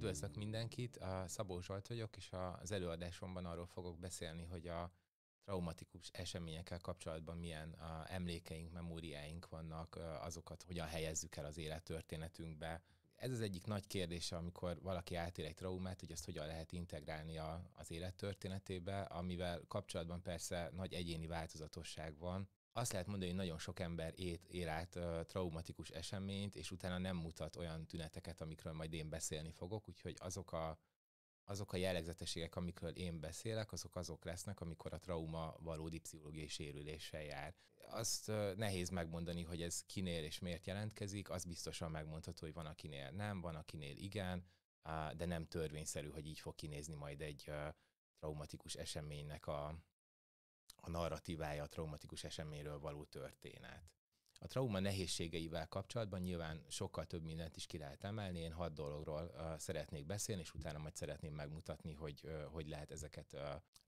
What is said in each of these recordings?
Üdvözlök mindenkit, a Szabó Zsolt vagyok, és az előadásomban arról fogok beszélni, hogy a traumatikus eseményekkel kapcsolatban milyen emlékeink, memóriáink vannak, azokat hogyan helyezzük el az élettörténetünkbe. Ez az egyik nagy kérdése, amikor valaki átél egy traumát, hogy azt hogyan lehet integrálni az élettörténetébe, amivel kapcsolatban persze nagy egyéni változatosság van. Azt lehet mondani, hogy nagyon sok ember él át traumatikus eseményt, és utána nem mutat olyan tüneteket, amikről majd én beszélni fogok, úgyhogy azok a jellegzetességek, amikről én beszélek, azok lesznek, amikor a trauma valódi pszichológiai sérüléssel jár. Azt nehéz megmondani, hogy ez kinél és miért jelentkezik, az biztosan megmondható, hogy van, akinél nem, van, akinél igen, de nem törvényszerű, hogy így fog kinézni majd egy traumatikus eseménynek a narratívája, a traumatikus eseményről való történet. A trauma nehézségeivel kapcsolatban nyilván sokkal több mindent is ki lehet emelni. Én 6 dologról szeretnék beszélni, és utána majd szeretném megmutatni, hogy lehet ezeket,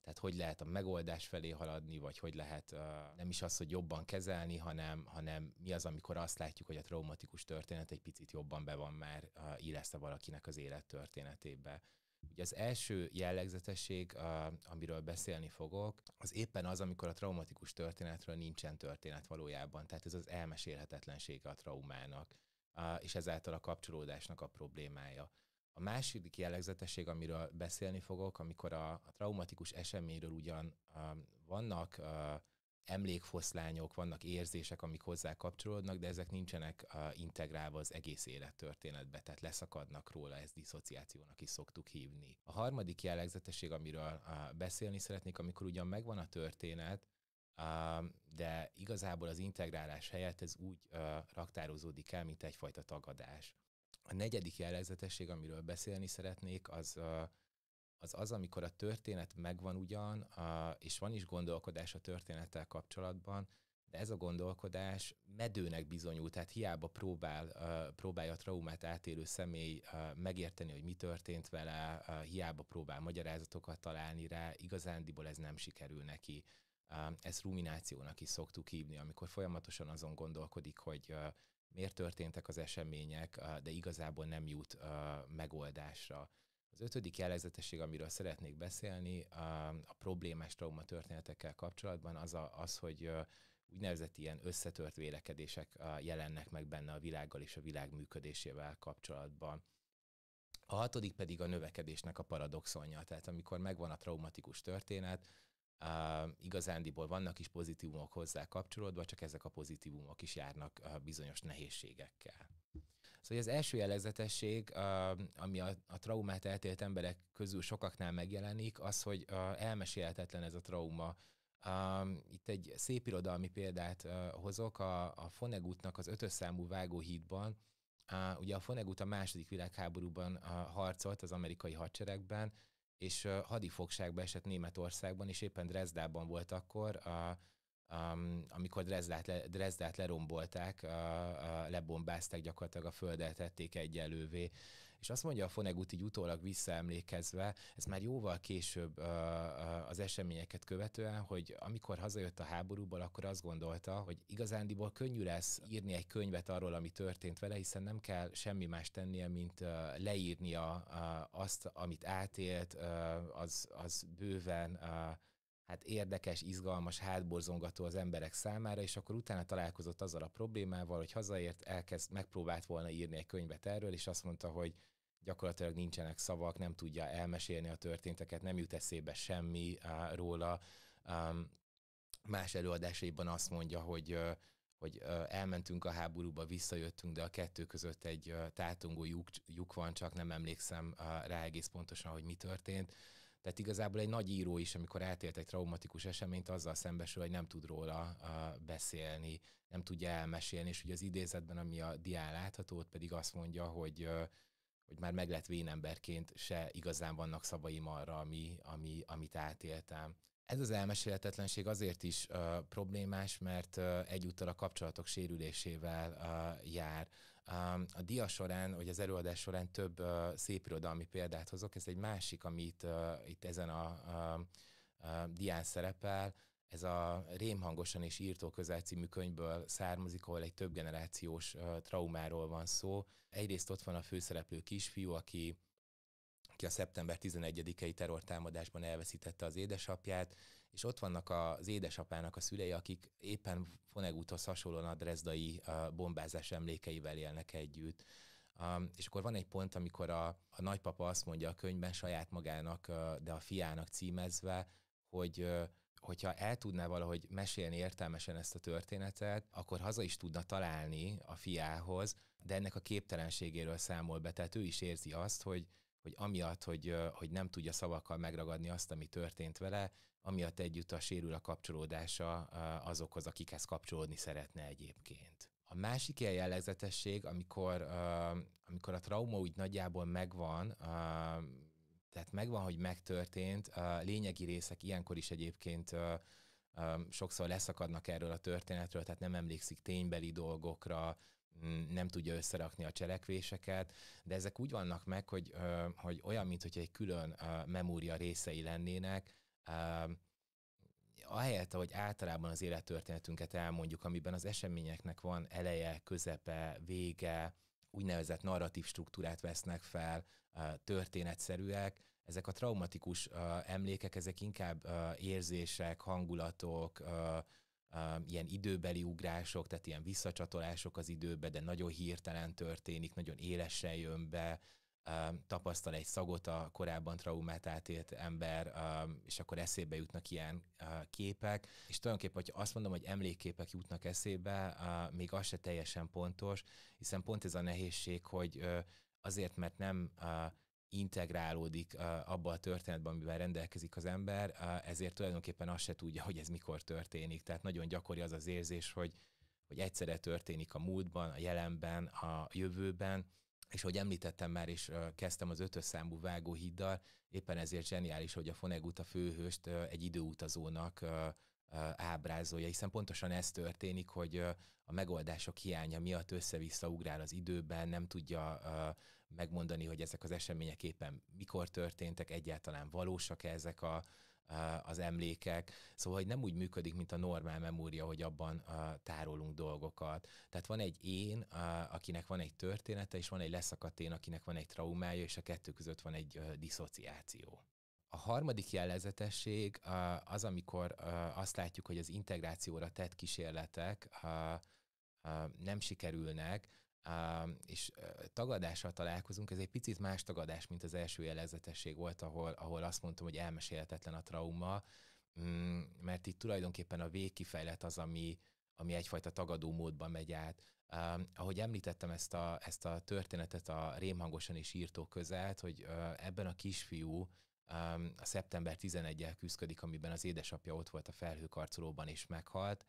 tehát hogy lehet a megoldás felé haladni, vagy hogy lehet nem is az, hogy jobban kezelni, hanem mi az, amikor azt látjuk, hogy a traumatikus történet egy picit jobban be van már illesztve valakinek az élettörténetébe. Ugye az első jellegzetesség, amiről beszélni fogok, az éppen az, amikor a traumatikus történetről nincsen történet valójában. Tehát ez az elmesélhetetlensége a traumának, és ezáltal a kapcsolódásnak a problémája. A második jellegzetesség, amiről beszélni fogok, amikor a traumatikus eseményről ugyan vannak emlékfoszlányok, vannak érzések, amik hozzá kapcsolódnak, de ezek nincsenek integrálva az egész élettörténetbe, tehát leszakadnak róla, ezt diszociációnak is szoktuk hívni. A harmadik jellegzetesség, amiről beszélni szeretnék, amikor ugyan megvan a történet, de igazából az integrálás helyett ez úgy raktározódik el, mint egyfajta tagadás. A negyedik jellegzetesség, amiről beszélni szeretnék, az, amikor a történet megvan ugyan, és van is gondolkodás a történettel kapcsolatban, de ez a gondolkodás medőnek bizonyul, tehát hiába próbálja a traumát átélő személy megérteni, hogy mi történt vele, hiába próbál magyarázatokat találni rá, igazándiból ez nem sikerül neki. Ezt ruminációnak is szoktuk hívni, amikor folyamatosan azon gondolkodik, hogy miért történtek az események, de igazából nem jut megoldásra. Az ötödik jellegzetesség, amiről szeretnék beszélni, a problémás traumatörténetekkel kapcsolatban az, hogy úgynevezett ilyen összetört vélekedések jelennek meg benne a világgal és a világ működésével kapcsolatban. A hatodik pedig a növekedésnek a paradoxonja, tehát amikor megvan a traumatikus történet, igazándiból vannak is pozitívumok hozzá kapcsolódva, csak ezek a pozitívumok is járnak bizonyos nehézségekkel. Szóval az első jellegzetesség, ami a traumát eltélt emberek közül sokaknál megjelenik, az, hogy elmesélhetetlen ez a trauma. Itt egy szép irodalmi példát hozok, a Vonnegut-nak az 5-ös számú Vágóhídban. Ugye a Vonnegut a II. Világháborúban harcolt az amerikai hadseregben, és hadifogságba esett Németországban, és éppen Dresdában volt akkor, amikor Dresdát lerombolták, lebombázták, gyakorlatilag a földet tették egyenlővé. És azt mondja a Vonnegut így utólag visszaemlékezve, ez már jóval később az eseményeket követően, hogy amikor hazajött a háborúból, akkor azt gondolta, hogy igazándiból könnyű lesz írni egy könyvet arról, ami történt vele, hiszen nem kell semmi más tennie, mint leírnia azt, amit átélt, az bőven hát érdekes, izgalmas, hátborzongató az emberek számára, és akkor utána találkozott azzal a problémával, hogy hazaért, megpróbált volna írni egy könyvet erről, és azt mondta, hogy gyakorlatilag nincsenek szavak, nem tudja elmesélni a történteket, nem jut eszébe semmi róla. Más előadásaiban azt mondja, hogy elmentünk a háborúba, visszajöttünk, de a kettő között egy tátongó lyuk van, csak nem emlékszem rá egész pontosan, hogy mi történt. Tehát igazából egy nagy író is, amikor átélt egy traumatikus eseményt, azzal szembesül, hogy nem tud róla beszélni, nem tudja elmesélni, és ugye az idézetben, ami a dián látható, ott pedig azt mondja, hogy már meglett vénemberként se igazán vannak szavaim arra, amit átéltem. Ez az elmesélhetetlenség azért is problémás, mert egyúttal a kapcsolatok sérülésével jár. A dia során, vagy az előadás során több szépirodalmi példát hozok, ez egy másik, amit itt ezen a dián szerepel, ez a Rémhangosan és írtó közel című könyvből származik, ahol egy többgenerációs traumáról van szó. Egyrészt ott van a főszereplő kisfiú, aki aki a szeptember 11-i terrortámadásban elveszítette az édesapját, és ott vannak az édesapának a szülei, akik éppen Voneguthoz hasonlóan a drezdai bombázás emlékeivel élnek együtt. És akkor van egy pont, amikor a nagypapa azt mondja a könyvben saját magának, de a fiának címezve, hogyha el tudná valahogy mesélni értelmesen ezt a történetet, akkor haza is tudna találni a fiához, de ennek a képtelenségéről számol be. Tehát ő is érzi azt, hogy amiatt, hogy nem tudja szavakkal megragadni azt, ami történt vele, amiatt egyúttal sérül a kapcsolódása azokhoz, akikhez kapcsolódni szeretne egyébként. A másik ilyen jellegzetesség, amikor a trauma úgy nagyjából megvan, tehát megvan, hogy megtörtént, a lényegi részek ilyenkor is egyébként sokszor leszakadnak erről a történetről, tehát nem emlékszik ténybeli dolgokra, nem tudja összerakni a cselekvéseket, de ezek úgy vannak meg, hogy olyan, mint hogy egy külön memória részei lennének, ahelyett, ahogy általában az élettörténetünket elmondjuk, amiben az eseményeknek van eleje, közepe, vége, úgynevezett narratív struktúrát vesznek fel, történetszerűek, ezek a traumatikus emlékek, ezek inkább érzések, hangulatok, ilyen időbeli ugrások, tehát ilyen visszacsatolások az időbe, de nagyon hirtelen történik, nagyon élesen jön be, tapasztal egy szagot a korábban traumát átélt ember, és akkor eszébe jutnak ilyen képek, és tulajdonképpen, hogyha azt mondom, hogy emlékképek jutnak eszébe, még az se teljesen pontos, hiszen pont ez a nehézség, hogy azért, mert nem integrálódik abba a történetben, amivel rendelkezik az ember, ezért tulajdonképpen azt se tudja, hogy ez mikor történik. Tehát nagyon gyakori az az érzés, hogy egyszerre történik a múltban, a jelenben, a jövőben, és ahogy említettem már, és kezdtem az 5-ös számú vágóhíddal, éppen ezért zseniális, hogy a Vonnegut a főhőst egy időutazónak ábrázolja, hiszen pontosan ez történik, hogy a megoldások hiánya miatt össze-vissza ugrál az időben, nem tudja megmondani, hogy ezek az események éppen mikor történtek, egyáltalán valósak-e ezek az emlékek. Szóval, hogy nem úgy működik, mint a normál memória, hogy abban tárolunk dolgokat. Tehát van egy én, akinek van egy története, és van egy leszakadt én, akinek van egy traumája, és a kettő között van egy diszociáció. A harmadik jellegzetesség az, amikor azt látjuk, hogy az integrációra tett kísérletek nem sikerülnek, és tagadással találkozunk. Ez egy picit más tagadás, mint az első jellegzetesség volt, ahol azt mondtam, hogy elmesélhetetlen a trauma, mert itt tulajdonképpen a végkifejlet az, ami egyfajta tagadó módban megy át. Ahogy említettem ezt a történetet a Rémhangosan és írtó közelt, hogy ebben a kisfiú a szeptember 11-jel küszködik, amiben az édesapja ott volt a felhőkarcolóban és meghalt,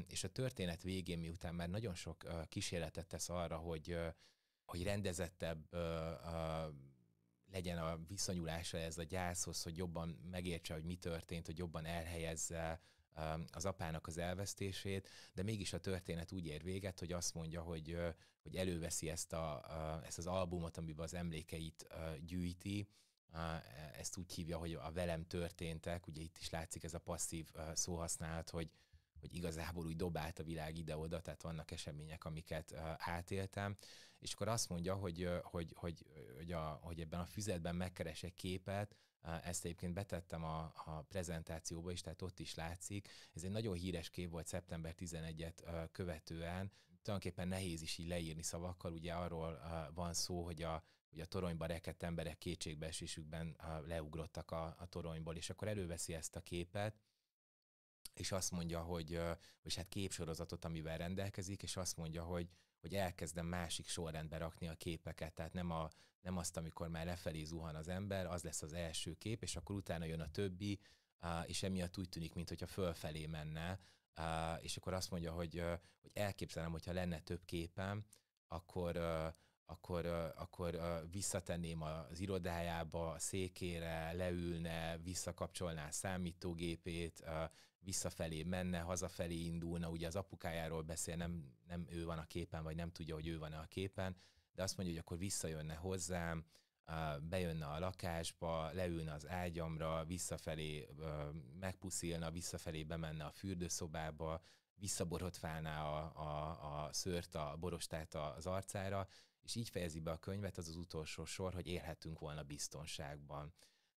és a történet végén, miután már nagyon sok kísérletet tesz arra, hogy rendezettebb legyen a viszonyulása ez a gyászhoz, hogy jobban megértse, hogy mi történt, hogy jobban elhelyezze az apának az elvesztését, de mégis a történet úgy ér véget, hogy azt mondja, hogy előveszi ezt az albumot, amiben az emlékeit gyűjti. Ezt úgy hívja, hogy a velem történtek, ugye itt is látszik ez a passzív szóhasználat, hogy igazából úgy dobált a világ ide-oda, tehát vannak események, amiket átéltem, és akkor azt mondja, hogy ebben a füzetben megkeres egy képet, ezt egyébként betettem a prezentációba is, tehát ott is látszik. Ez egy nagyon híres kép volt szeptember 11-et követően, tulajdonképpen nehéz is így leírni szavakkal, ugye arról van szó, hogy a toronyba rekedt emberek kétségbeesésükben leugrottak a toronyból, és akkor előveszi ezt a képet, és azt mondja, hogy hát képsorozatot, amivel rendelkezik, és azt mondja, hogy elkezdem másik sorrendbe rakni a képeket, tehát nem azt, amikor már lefelé zuhan az ember, az lesz az első kép, és akkor utána jön a többi, és emiatt úgy tűnik, mintha fölfelé menne, és akkor azt mondja, hogy elképzelem, hogyha lenne több képem, akkor visszatenném az irodájába, a székére, leülne, visszakapcsolná a számítógépét, visszafelé menne, hazafelé indulna, ugye az apukájáról beszél, nem ő van a képen, vagy nem tudja, hogy ő van a képen, de azt mondja, hogy akkor visszajönne hozzám, bejönne a lakásba, leülne az ágyamra, visszafelé megpuszilna, visszafelé bemenne a fürdőszobába, visszaborotválná a szőrt, a borostát az arcára, és így fejezi be a könyvet, az az utolsó sor, hogy élhettünk volna biztonságban.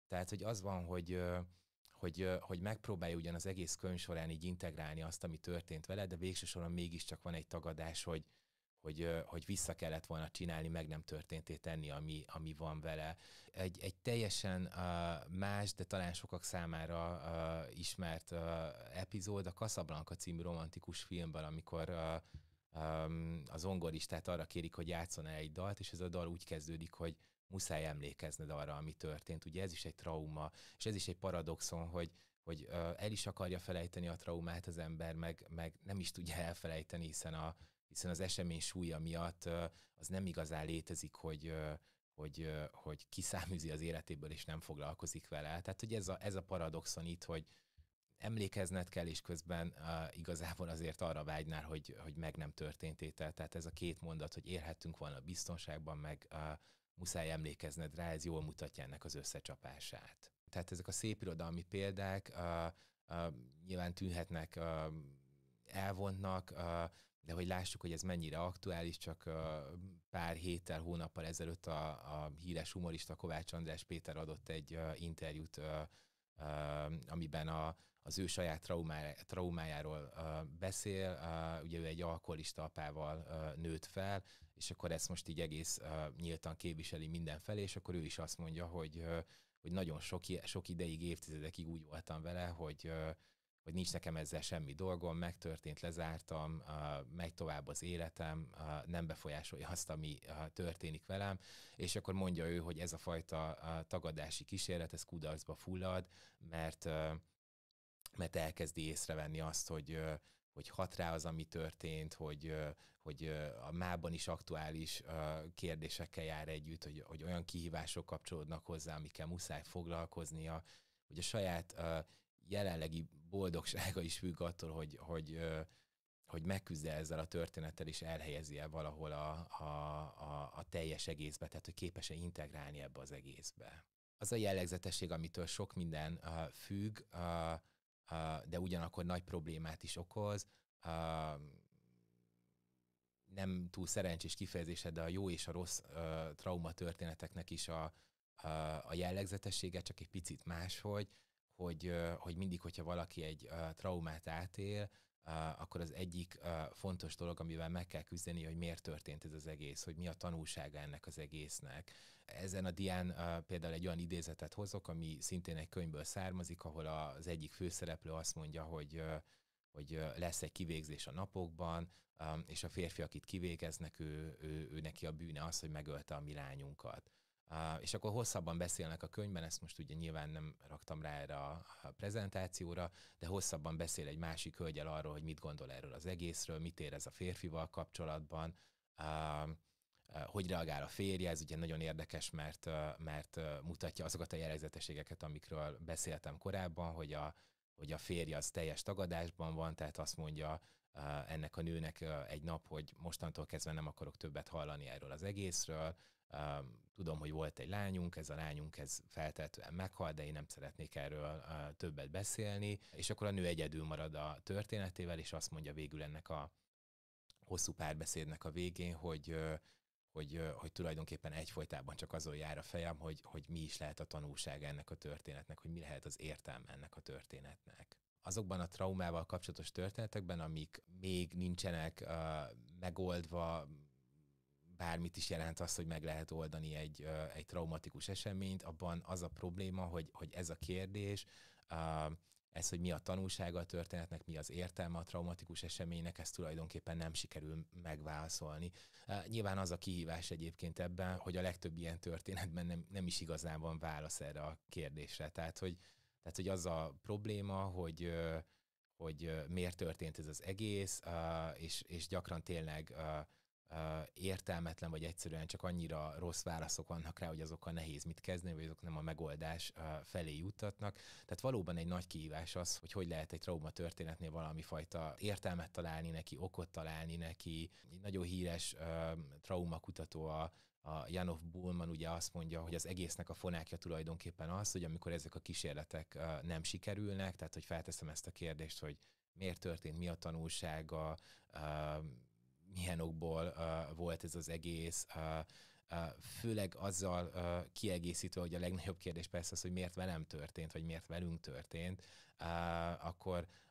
Tehát, hogy az van, hogy megpróbálja ugyan az egész könyv során így integrálni azt, ami történt vele, de végső soron mégiscsak van egy tagadás, hogy vissza kellett volna csinálni, meg nem történté tenni, ami van vele. Egy teljesen más, de talán sokak számára ismert epizód a Casablanca című romantikus filmben, amikor a zongoristát arra kérik, hogy játsszon el egy dalt, és ez a dal úgy kezdődik, hogy muszáj emlékezned arra, ami történt. Ugye ez is egy trauma, és ez is egy paradoxon, hogy el is akarja felejteni a traumát az ember, meg nem is tudja elfelejteni, hiszen az esemény súlya miatt az nem igazán létezik, hogy kiszáműzi az életéből, és nem foglalkozik vele. Tehát, hogy ez a paradoxon itt, hogy emlékezned kell, és közben igazából azért arra vágynál, hogy meg nem történt étel. Tehát ez a két mondat, hogy élhettünk volna biztonságban, meg muszáj emlékezned rá, ez jól mutatja ennek az összecsapását. Tehát ezek a szép irodalmi példák nyilván tűnhetnek elvontnak, de hogy lássuk, hogy ez mennyire aktuális, csak pár héttel, hónappal ezelőtt a híres humorista Kovács András Péter adott egy interjút, amiben az ő saját traumájáról beszél. Ugye ő egy alkoholista apával nőtt fel, és akkor ezt most így egész nyíltan képviseli mindenfelé, és akkor ő is azt mondja, hogy nagyon sok ideig, évtizedekig úgy voltam vele, hogy nincs nekem ezzel semmi dolgom, megtörtént, lezártam, megy tovább az életem, nem befolyásolja azt, ami történik velem, és akkor mondja ő, hogy ez a fajta tagadási kísérlet, ez kudarcba fullad, mert elkezdi észrevenni azt, hogy hat rá az, ami történt, hogy a mában is aktuális kérdésekkel jár együtt, hogy olyan kihívások kapcsolódnak hozzá, amikkel muszáj foglalkoznia, hogy a saját jelenlegi boldogsága is függ attól, hogy megküzd ezzel a történettel, és elhelyezi-e valahol a teljes egészbe, tehát hogy képes-e integrálni ebbe az egészbe. Az a jellegzetesség, amitől sok minden függ, de ugyanakkor nagy problémát is okoz, nem túl szerencsés kifejezése, de a jó és a rossz trauma történeteknek is a jellegzetessége, csak egy picit máshogy, hogy mindig, hogyha valaki egy traumát átél, akkor az egyik fontos dolog, amivel meg kell küzdeni, hogy miért történt ez az egész, hogy mi a tanulsága ennek az egésznek. Ezen a dián például egy olyan idézetet hozok, ami szintén egy könyvből származik, ahol az egyik főszereplő azt mondja, hogy lesz egy kivégzés a napokban, és a férfi, akit kivégeznek, ő neki a bűne az, hogy megölte a mi lányunkat. És akkor hosszabban beszélnek a könyvben, ezt most ugye nyilván nem raktam rá erre a prezentációra, de hosszabban beszél egy másik hölgyel arról, hogy mit gondol erről az egészről, mit érez a férfival kapcsolatban, hogy reagál a férje, ez ugye nagyon érdekes, mert mutatja azokat a jellegzetességeket, amikről beszéltem korábban, hogy a férje az teljes tagadásban van, tehát azt mondja ennek a nőnek egy nap, hogy mostantól kezdve nem akarok többet hallani erről az egészről, tudom, hogy volt egy lányunk, ez a lányunk ez feltehetően meghalt, de én nem szeretnék erről többet beszélni, és akkor a nő egyedül marad a történetével, és azt mondja végül ennek a hosszú párbeszédnek a végén, hogy tulajdonképpen egyfolytában csak azon jár a fejem, hogy mi is lehet a tanulsága ennek a történetnek, hogy mi lehet az értelme ennek a történetnek. Azokban a traumával kapcsolatos történetekben, amik még nincsenek megoldva, bármit is jelent az, hogy meg lehet oldani egy traumatikus eseményt, abban az a probléma, hogy ez a kérdés, ez, hogy mi a tanulsága a történetnek, mi az értelme a traumatikus eseménynek, ezt tulajdonképpen nem sikerül megválaszolni. Nyilván az a kihívás egyébként ebben, hogy a legtöbb ilyen történetben nem is igazán van válasz erre a kérdésre. Tehát, hogy az a probléma, hogy miért történt ez az egész, és gyakran tényleg értelmetlen, vagy egyszerűen csak annyira rossz válaszok vannak rá, hogy azokkal nehéz mit kezdeni, vagy azok nem a megoldás felé juttatnak. Tehát valóban egy nagy kihívás az, hogy lehet egy trauma történetnél valami fajta értelmet találni neki, okot találni neki. Egy nagyon híres traumakutató, a Janov Bullman ugye azt mondja, hogy az egésznek a fonákja tulajdonképpen az, hogy amikor ezek a kísérletek nem sikerülnek, tehát hogy felteszem ezt a kérdést, hogy miért történt, mi a tanulsága, milyen okból volt ez az egész, főleg azzal kiegészítve, hogy a legnagyobb kérdés persze az, hogy miért velem történt, vagy miért velünk történt,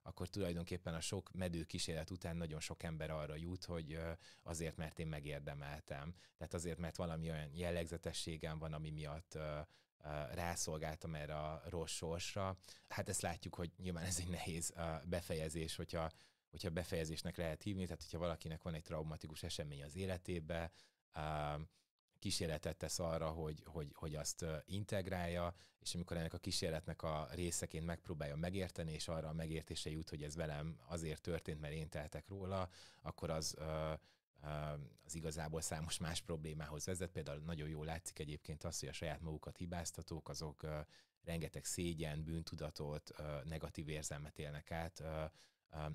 akkor tulajdonképpen a sok medő kísérlet után nagyon sok ember arra jut, hogy azért, mert én megérdemeltem. Tehát azért, mert valami olyan jellegzetességem van, ami miatt rászolgáltam erre a rossz sorsra. Hát ezt látjuk, hogy nyilván ez egy nehéz befejezés, hogyha befejezésnek lehet hívni, tehát hogyha valakinek van egy traumatikus esemény az életébe, kísérletet tesz arra, hogy azt integrálja, és amikor ennek a kísérletnek a részeként megpróbálja megérteni, és arra a megértése jut, hogy ez velem azért történt, mert én teltek róla, akkor az igazából számos más problémához vezet. Például nagyon jól látszik egyébként az, hogy a saját magukat hibáztatók, azok rengeteg szégyen, bűntudatot, negatív érzelmet élnek át,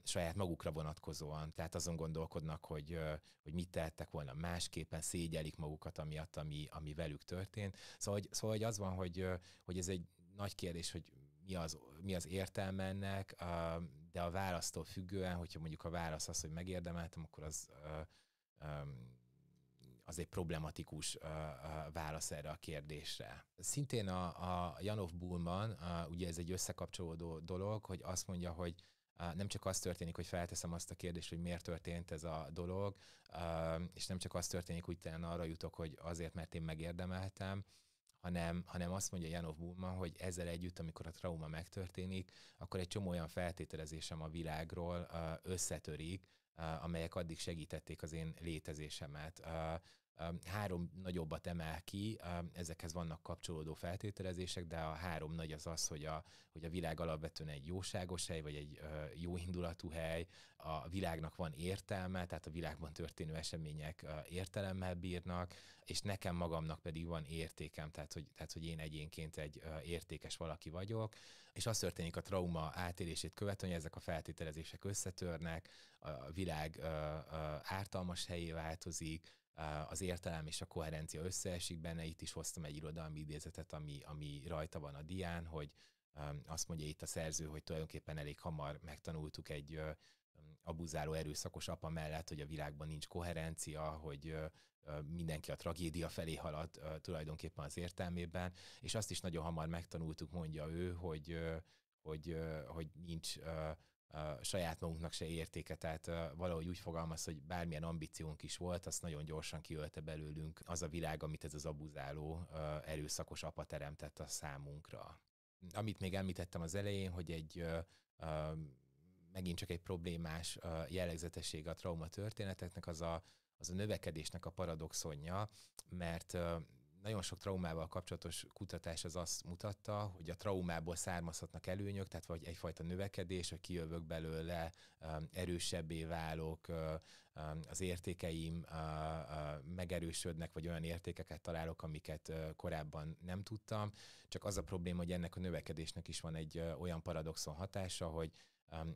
saját magukra vonatkozóan, tehát azon gondolkodnak, hogy mit tehettek volna másképpen, szégyelik magukat amiatt, ami velük történt. Szóval hogy az van, hogy ez egy nagy kérdés, hogy mi az értelme ennek, de a választól függően, hogyha mondjuk a válasz az, hogy megérdemeltem, akkor az egy problematikus válasz erre a kérdésre. Szintén a Janov Bullman, ugye ez egy összekapcsolódó dolog, hogy azt mondja, hogy nem csak az történik, hogy felteszem azt a kérdést, hogy miért történt ez a dolog, és nem csak az történik, hogy utána arra jutok, hogy azért, mert én megérdemeltem, hanem azt mondja Janov Bullman, hogy ezzel együtt, amikor a trauma megtörténik, akkor egy csomó olyan feltételezésem a világról összetörik, amelyek addig segítették az én létezésemet. 3 nagyobbat emel ki, ezekhez vannak kapcsolódó feltételezések, de a 3 nagy az, hogy a világ alapvetően egy jóságos hely, vagy egy jóindulatú hely, a világnak van értelme, tehát a világban történő események értelemmel bírnak, és nekem magamnak pedig van értékem, tehát hogy én egyénként egy értékes valaki vagyok, és az történik a trauma átélését követően, hogy ezek a feltételezések összetörnek, a világ ártalmas helyé változik, az értelem és a koherencia összeesik benne. Itt is hoztam egy irodalmi idézetet, ami rajta van a dián, hogy azt mondja itt a szerző, hogy tulajdonképpen elég hamar megtanultuk egy abuzáló, erőszakos apa mellett, hogy a világban nincs koherencia, hogy mindenki a tragédia felé halad tulajdonképpen az értelmében, és azt is nagyon hamar megtanultuk, mondja ő, hogy nincs saját magunknak se értéke, tehát valahogy úgy fogalmaz, hogy bármilyen ambíciónk is volt, azt nagyon gyorsan kiölte belőlünk az a világ, amit ez az abuzáló, erőszakos apa teremtett a számunkra. Amit még említettem az elején, hogy megint csak egy problémás jellegzetessége a trauma történeteknek, az a növekedésnek a paradoxonja, mert nagyon sok traumával kapcsolatos kutatás az azt mutatta, hogy a traumából származhatnak előnyök, tehát vagy egyfajta növekedés, hogy kijövök belőle, erősebbé válok, az értékeim megerősödnek, vagy olyan értékeket találok, amiket korábban nem tudtam. Csak az a probléma, hogy ennek a növekedésnek is van egy olyan paradoxon hatása, hogy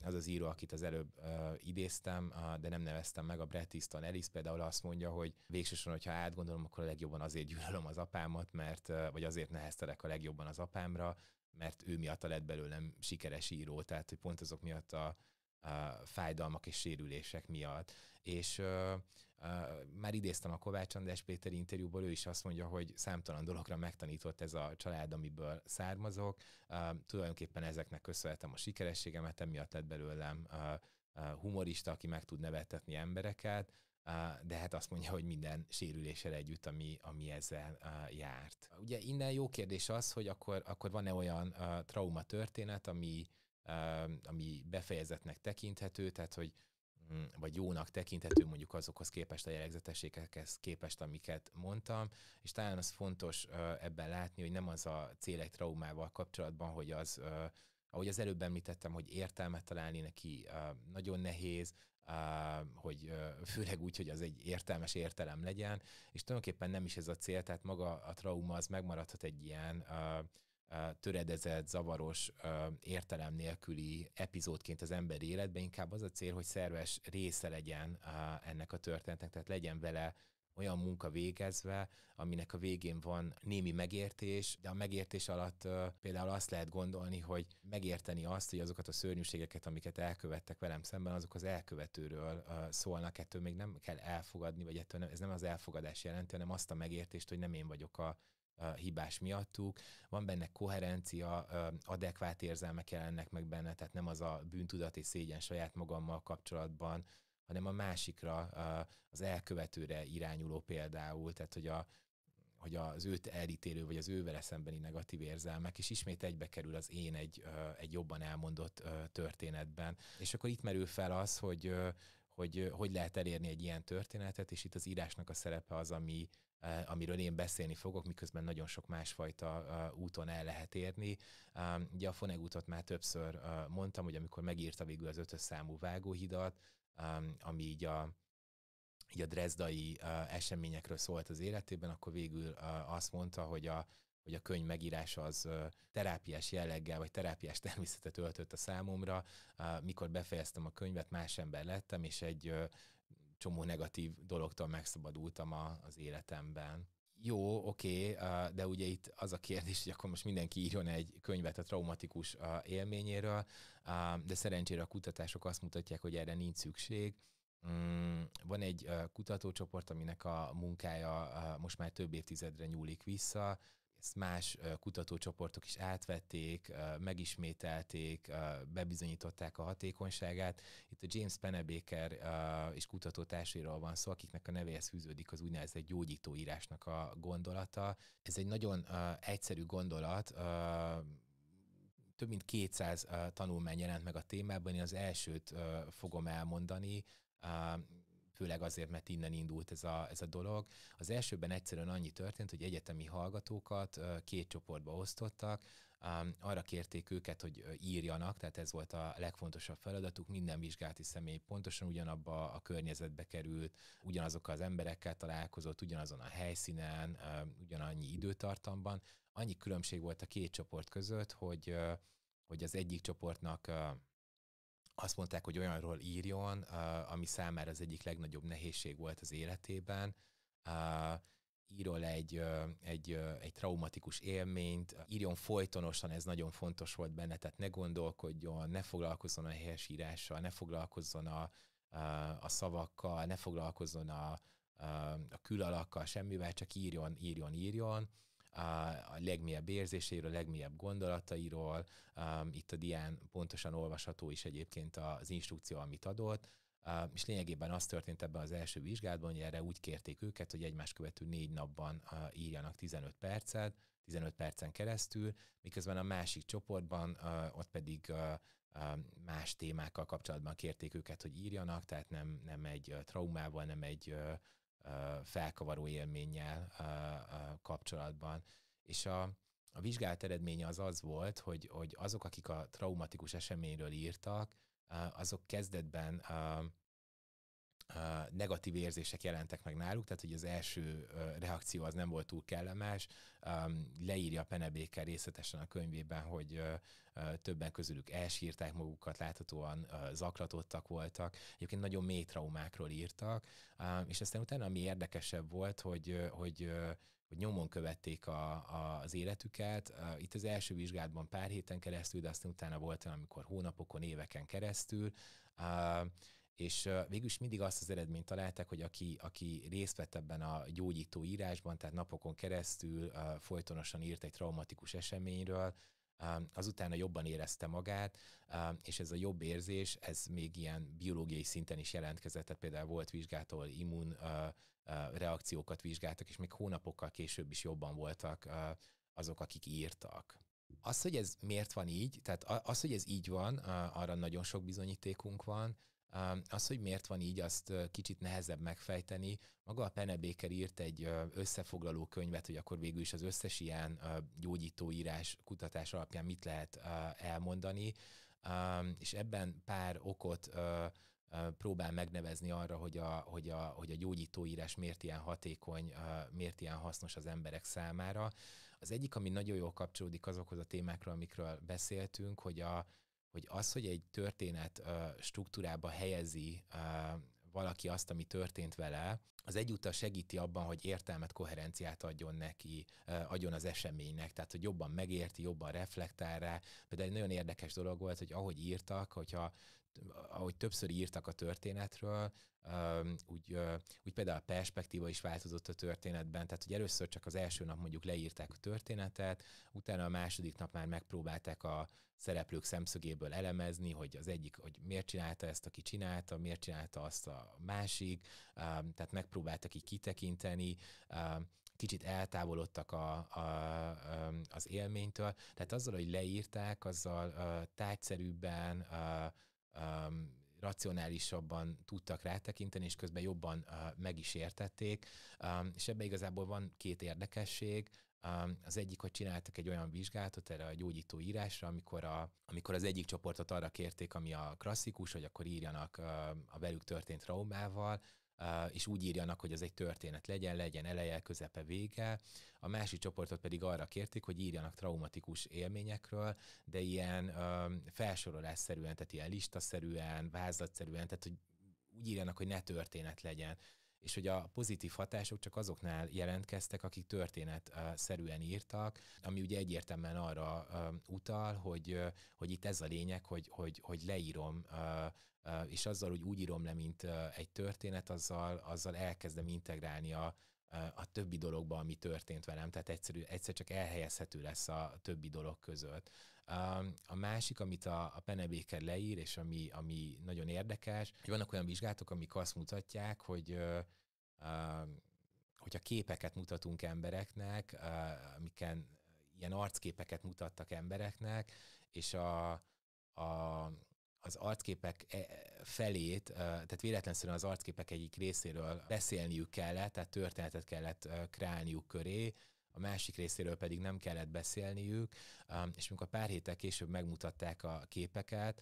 az az író, akit az előbb idéztem, de nem neveztem meg, a Bret Easton Ellis például azt mondja, hogy végsősorban, hogyha átgondolom, akkor a legjobban azért gyűlölöm az apámat, vagy azért neheztelek a legjobban az apámra, mert ő miatt lett belőlem sikeres író, tehát hogy pont azok miatt a fájdalmak és sérülések miatt. És már idéztem a Kovács András Péter interjúból, ő is azt mondja, hogy számtalan dologra megtanított ez a család, amiből származok. Tulajdonképpen ezeknek köszönhetem a sikerességemet, emiatt lett belőlem humorista, aki meg tud nevettetni embereket, de hát azt mondja, hogy minden sérüléssel együtt, ami ezzel járt. Ugye innen jó kérdés az, hogy akkor van-e olyan trauma történet, ami befejezetnek tekinthető, tehát hogy vagy jónak tekinthető mondjuk azokhoz képest, a jellegzetességekhez képest, amiket mondtam, és talán az fontos ebben látni, hogy nem az a cél egy traumával kapcsolatban, hogy ahogy az előbb említettem, hogy értelmet találni neki nagyon nehéz, hogy főleg úgy, hogy az egy értelmes értelem legyen, és tulajdonképpen nem is ez a cél, tehát maga a trauma az megmaradhat egy ilyen töredezett, zavaros, értelem nélküli epizódként az emberi életben, inkább az a cél, hogy szerves része legyen ennek a történetnek, tehát legyen vele olyan munka végezve, aminek a végén van némi megértés, de a megértés alatt például azt lehet gondolni, hogy megérteni azt, hogy azokat a szörnyűségeket, amiket elkövettek velem szemben, azok az elkövetőről szólnak, ettől még nem kell elfogadni, vagy ettől nem, ez nem az elfogadás jelenti, hanem azt a megértést, hogy nem én vagyok a hibás miattuk. Van benne koherencia, adekvát érzelmek jelennek meg benne, tehát nem az a bűntudat és szégyen saját magammal kapcsolatban, hanem a másikra, az elkövetőre irányuló például, tehát hogy az őt elítélő, vagy az ővele szembeni negatív érzelmek, és ismét egybe kerül az én egy jobban elmondott történetben. És akkor itt merül fel az, hogy lehet elérni egy ilyen történetet, és itt az írásnak a szerepe az, amiről én beszélni fogok, miközben nagyon sok másfajta úton el lehet érni. Ugye a Vonnegutot már többször mondtam, hogy amikor megírta végül az 5-ös számú vágóhidat, ami így a drezdai eseményekről szólt az életében, akkor végül azt mondta, hogy a könyv megírása az terápiás jelleggel, vagy terápiás természetet öltött a számomra. Mikor befejeztem a könyvet, más ember lettem, és egy csomó negatív dologtól megszabadultam az életemben. Jó, oké, de ugye itt az a kérdés, hogy akkor most mindenki írjon egy könyvet a traumatikus élményéről, de szerencsére a kutatások azt mutatják, hogy erre nincs szükség. Van egy kutatócsoport, aminek a munkája most már több évtizedre nyúlik vissza. Ezt más kutatócsoportok is átvették, megismételték, bebizonyították a hatékonyságát. Itt a James Pennebaker és kutatótársairól van szó, akiknek a nevéhez fűződik az úgynevezett gyógyítóírásnak a gondolata. Ez egy nagyon egyszerű gondolat, több mint 200 tanulmány jelent meg a témában, én az elsőt fogom elmondani, főleg azért, mert innen indult ez a dolog. Az elsőben egyszerűen annyi történt, hogy egyetemi hallgatókat 2 csoportba osztottak, arra kérték őket, hogy írjanak, tehát ez volt a legfontosabb feladatuk, minden vizsgálati személy pontosan ugyanabba a környezetbe került, ugyanazokkal az emberekkel találkozott, ugyanazon a helyszínen, ugyanannyi időtartamban. Annyi különbség volt a 2 csoport között, hogy az egyik csoportnak azt mondták, hogy olyanról írjon, ami számára az egyik legnagyobb nehézség volt az életében. Írjon egy traumatikus élményt, írjon folytonosan, ez nagyon fontos volt benne, tehát ne gondolkodjon, ne foglalkozzon a helyesírással, ne foglalkozzon a szavakkal, ne foglalkozzon a külalakkal, semmivel, csak írjon. A legmélyebb érzéseiről, a legmélyebb gondolatairól. Itt a dián pontosan olvasható is egyébként az instrukció, amit adott, és lényegében az történt ebben az első vizsgálatban, hogy erre úgy kérték őket, hogy egymás követő 4 napban írjanak 15 percen keresztül, miközben a másik csoportban ott pedig más témákkal kapcsolatban kérték őket, hogy írjanak, tehát nem egy traumával, nem egy felkavaró élménnyel kapcsolatban. És a vizsgálat eredménye az volt, hogy azok, akik a traumatikus eseményről írtak, azok kezdetben negatív érzések jelentek meg náluk, tehát hogy az első reakció az nem volt túl kellemes. Leírja Pennebaker részletesen a könyvében, hogy többen közülük elsírták magukat, láthatóan zaklatottak voltak. Egyébként nagyon mély traumákról írtak, és aztán utána ami érdekesebb volt, hogy nyomon követték az életüket. Itt az első vizsgálatban pár héten keresztül, de aztán utána volt, amikor hónapokon, éveken keresztül, és végül is mindig azt az eredményt találták, hogy aki részt vett ebben a gyógyító írásban, tehát napokon keresztül folytonosan írt egy traumatikus eseményről, azután jobban érezte magát, és ez a jobb érzés, ez még ilyen biológiai szinten is jelentkezett, tehát például volt vizsgálat, ahol immun reakciókat vizsgáltak, és még hónapokkal később is jobban voltak azok, akik írtak. Az, hogy ez miért van így, tehát az, hogy ez így van, arra nagyon sok bizonyítékunk van. Az, hogy miért van így, azt kicsit nehezebb megfejteni. Maga a Pennebaker írt egy összefoglaló könyvet, hogy akkor végül is az összes ilyen gyógyítóírás kutatás alapján mit lehet elmondani, és ebben pár okot próbál megnevezni arra, hogy a gyógyítóírás miért ilyen hatékony, miért ilyen hasznos az emberek számára. Az egyik, ami nagyon jól kapcsolódik azokhoz a témákról, amikről beszéltünk, hogy az, hogy egy történet struktúrába helyezi, valaki azt, ami történt vele, az egyúttal segíti abban, hogy értelmet, koherenciát adjon neki, adjon az eseménynek, tehát hogy jobban megérti, jobban reflektál rá. Például egy nagyon érdekes dolog volt, hogy ahogy írtak, ahogy többször írtak a történetről, úgy például a perspektíva is változott a történetben, tehát hogy először csak az első nap mondjuk leírták a történetet, utána a második nap már megpróbálták a szereplők szemszögéből elemezni, hogy az egyik, hogy miért csinálta ezt, aki csinálta, miért csinálta azt a másik, tehát megpróbáltak így kitekinteni, kicsit eltávolodtak az élménytől, tehát azzal, hogy leírták, azzal tárgyszerűbben, racionálisabban tudtak rátekinteni, és közben jobban meg is értették. És ebben igazából van két érdekesség. Az egyik, hogy csináltak egy olyan vizsgálatot erre a gyógyító írásra, amikor az egyik csoportot arra kérték, ami a klasszikus, hogy akkor írjanak a velük történt traumával, és úgy írjanak, hogy ez egy történet legyen eleje, közepe, vége. A másik csoportot pedig arra kérték, hogy írjanak traumatikus élményekről, de ilyen felsorolásszerűen, tehát ilyen listaszerűen, vázlatszerűen, tehát hogy úgy írjanak, hogy ne történet legyen. És hogy a pozitív hatások csak azoknál jelentkeztek, akik történetszerűen írtak, ami ugye egyértelműen arra utal, hogy itt ez a lényeg, hogy leírom, és azzal, hogy úgy írom le, mint egy történet, azzal elkezdem integrálni a többi dologba, ami történt velem, tehát egyszer csak elhelyezhető lesz a többi dolog között. A másik, amit a Pennebaker leír, és ami nagyon érdekes, hogy vannak olyan vizsgálatok, amik azt mutatják, hogyha képeket mutatunk embereknek, amiken ilyen arcképeket mutattak embereknek, és az arcképek felét, tehát véletlenszerűen az arcképek egyik részéről beszélniük kellett, tehát történetet kellett kreálniuk köré, a másik részéről pedig nem kellett beszélniük, és amikor pár héttel később megmutatták a képeket,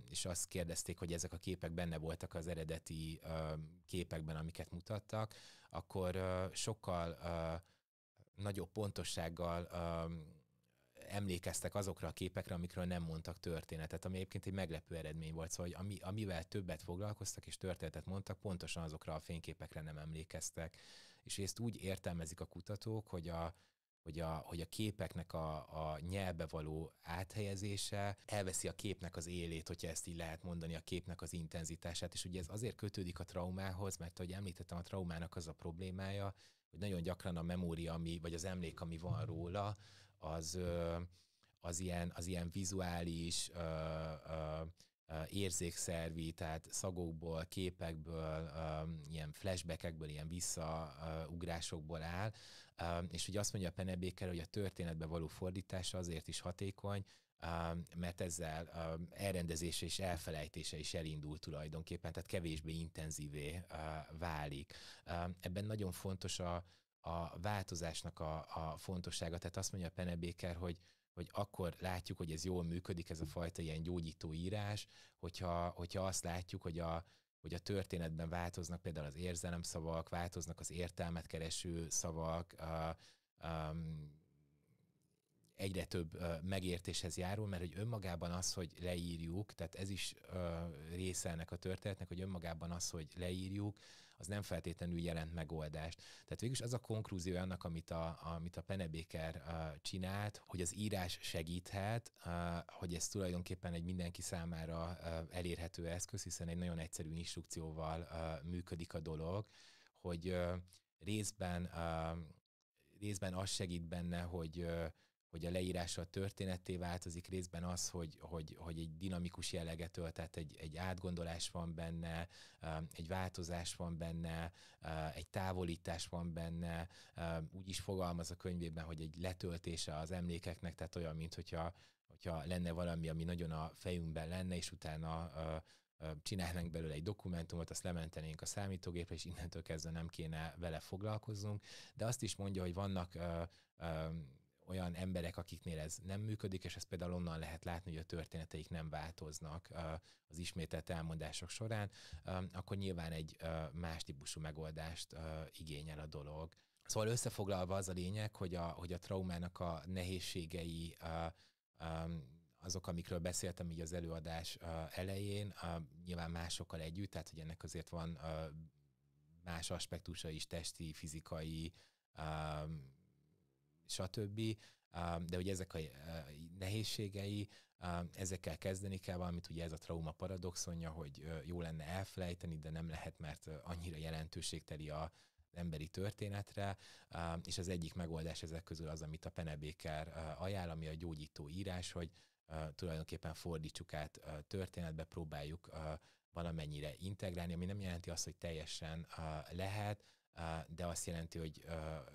és azt kérdezték, hogy ezek a képek benne voltak az eredeti képekben, amiket mutattak, akkor sokkal nagyobb pontossággal emlékeztek azokra a képekre, amikről nem mondtak történetet, ami egyébként egy meglepő eredmény volt. Szóval, hogy amivel többet foglalkoztak és történetet mondtak, pontosan azokra a fényképekre nem emlékeztek. És ezt úgy értelmezik a kutatók, hogy a képeknek a nyelvbe való áthelyezése elveszi a képnek az élét, hogyha ezt így lehet mondani, a képnek az intenzitását, és ugye ez azért kötődik a traumához, mert ahogy említettem, a traumának az a problémája, hogy nagyon gyakran a memória, vagy az emlék, ami van róla, az ilyen vizuális, érzékszervi, tehát szagokból, képekből, ilyen flashbackekből, ilyen visszaugrásokból áll, és ugye azt mondja a Pennebaker, hogy a történetbe való fordítása azért is hatékony, mert ezzel elrendezése és elfelejtése is elindul tulajdonképpen, tehát kevésbé intenzívé válik. Ebben nagyon fontos a változásnak a fontossága, tehát azt mondja a Pennebaker, hogy akkor látjuk, hogy ez jól működik, ez a fajta ilyen gyógyító írás, hogyha azt látjuk, hogy a történetben változnak például az érzelemszavak, változnak az értelmet kereső szavak, egyre több megértéshez járul, mert hogy önmagában az, hogy leírjuk, tehát ez is része ennek a történetnek, hogy önmagában az, hogy leírjuk, az nem feltétlenül jelent megoldást. Tehát végülis az a konklúzió annak, amit a Pennebaker csinált, hogy az írás segíthet, hogy ez tulajdonképpen egy mindenki számára elérhető eszköz, hiszen egy nagyon egyszerű instrukcióval működik a dolog, hogy részben az segít benne, hogy a leírása a történetté változik, részben az, hogy egy dinamikus jelleget ölt, tehát egy átgondolás van benne, egy változás van benne, egy távolítás van benne, úgy is fogalmaz a könyvében, hogy egy letöltése az emlékeknek, tehát olyan, mint hogyha lenne valami, ami nagyon a fejünkben lenne, és utána csinálnánk belőle egy dokumentumot, azt lementenénk a számítógépre, és innentől kezdve nem kéne vele foglalkoznunk. De azt is mondja, hogy vannak olyan emberek, akiknél ez nem működik, és ezt például onnan lehet látni, hogy a történeteik nem változnak az ismételt elmondások során, akkor nyilván egy más típusú megoldást igényel a dolog. Szóval összefoglalva az a lényeg, hogy a traumának a nehézségei azok, amikről beszéltem így az előadás elején, nyilván másokkal együtt, tehát hogy ennek azért van más aspektusa is, testi, fizikai, stb. De hogy ezek a nehézségei, ezekkel kezdeni kell valamit, ugye ez a trauma paradoxonja, hogy jó lenne elfelejteni, de nem lehet, mert annyira jelentőségteli az emberi történetre, és az egyik megoldás ezek közül az, amit a Pennebaker ajánl, ami a gyógyító írás, hogy tulajdonképpen fordítsuk át történetbe, próbáljuk valamennyire integrálni, ami nem jelenti azt, hogy teljesen lehet, de azt jelenti, hogy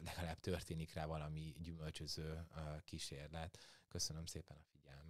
legalább történik rá valami gyümölcsöző kísérlet. Köszönöm szépen a figyelmet.